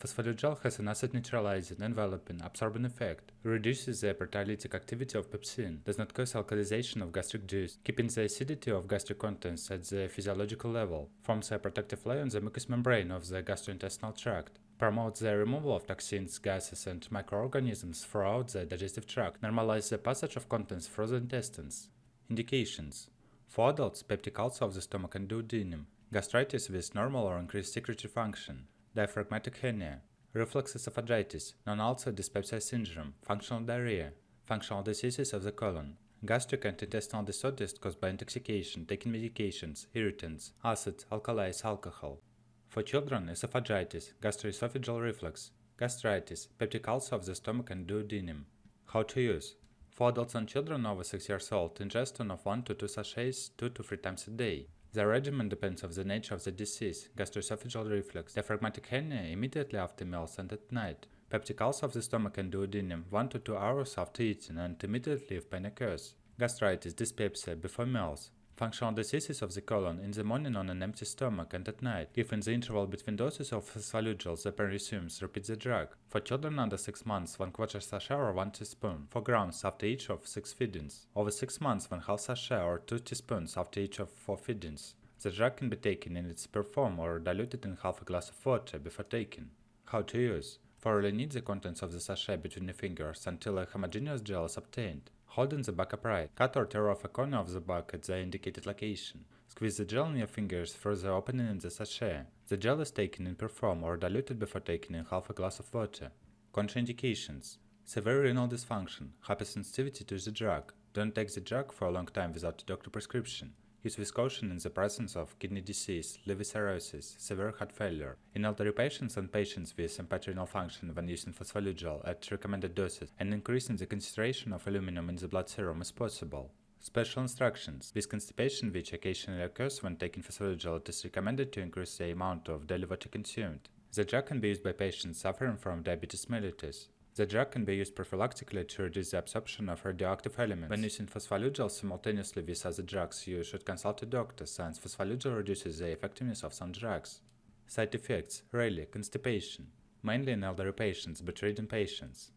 Phosphalugel has an acid-neutralizing, enveloping, absorbing effect, reduces the proteolytic activity of pepsin, does not cause alkalization of gastric juice, keeping the acidity of gastric contents at the physiological level, forms a protective layer on the mucous membrane of the gastrointestinal tract, promotes the removal of toxins, gases, and microorganisms throughout the digestive tract, normalizes the passage of contents through the intestines. Indications: for adults, peptic ulcer of the stomach and duodenum, gastritis with normal or increased secretory function, diaphragmatic hernia, reflux esophagitis, non-ulcer dyspepsia syndrome, functional diarrhea, functional diseases of the colon, gastric and intestinal disorders caused by intoxication, taking medications, irritants, acid, alkalis, alcohol. For children, esophagitis, gastroesophageal reflux, gastritis, peptic ulcer of the stomach and duodenum. How to use: for adults and children over 6 years old, ingestion of 1 to 2 sachets 2 to 3 times a day. The regimen depends on the nature of the disease: gastroesophageal reflux, diaphragmatic hernia immediately after meals and at night, peptic ulcer of the stomach and duodenum 1 to 2 hours after eating and immediately if pain occurs, gastritis, dyspepsia before meals, functional diseases of the colon in the morning on an empty stomach and at night. If in the interval between doses of phosphalugel the pain resumes, repeat the drug. For children under 6 months, 1/4 sachet or 1 teaspoon, 4 grams after each of 6 feedings. Over 6 months, 1/2 sachet or 2 teaspoons after each of 4 feedings. The drug can be taken in its pure form or diluted in half a glass of water before taking. How to use: thoroughly knead the contents of the sachet between your fingers until a homogeneous gel is obtained. Hold in the back upright. Cut or tear off a corner of the back at the indicated location. Squeeze the gel in your fingers through the opening in the sachet. The gel is taken in pure form or diluted before taking in half a glass of water. Contraindications: severe renal dysfunction, hypersensitivity to the drug. Don't take the drug for a long time without a doctor prescription. Use with caution in the presence of kidney disease, liver cirrhosis, severe heart failure. In elderly patients and patients with impaired renal function when using phosphalugel at recommended doses, and increasing the concentration of aluminum in the blood serum is possible. Special instructions: with constipation, which occasionally occurs when taking phosphalugel, it is recommended to increase the amount of daily water consumed. The drug can be used by patients suffering from diabetes mellitus. The drug can be used prophylactically to reduce the absorption of radioactive elements. When using phosphalugel simultaneously with other drugs, you should consult a doctor, since phosphalugel reduces the effectiveness of some drugs. Side effects: rarely constipation, mainly in elderly patients but reading patients.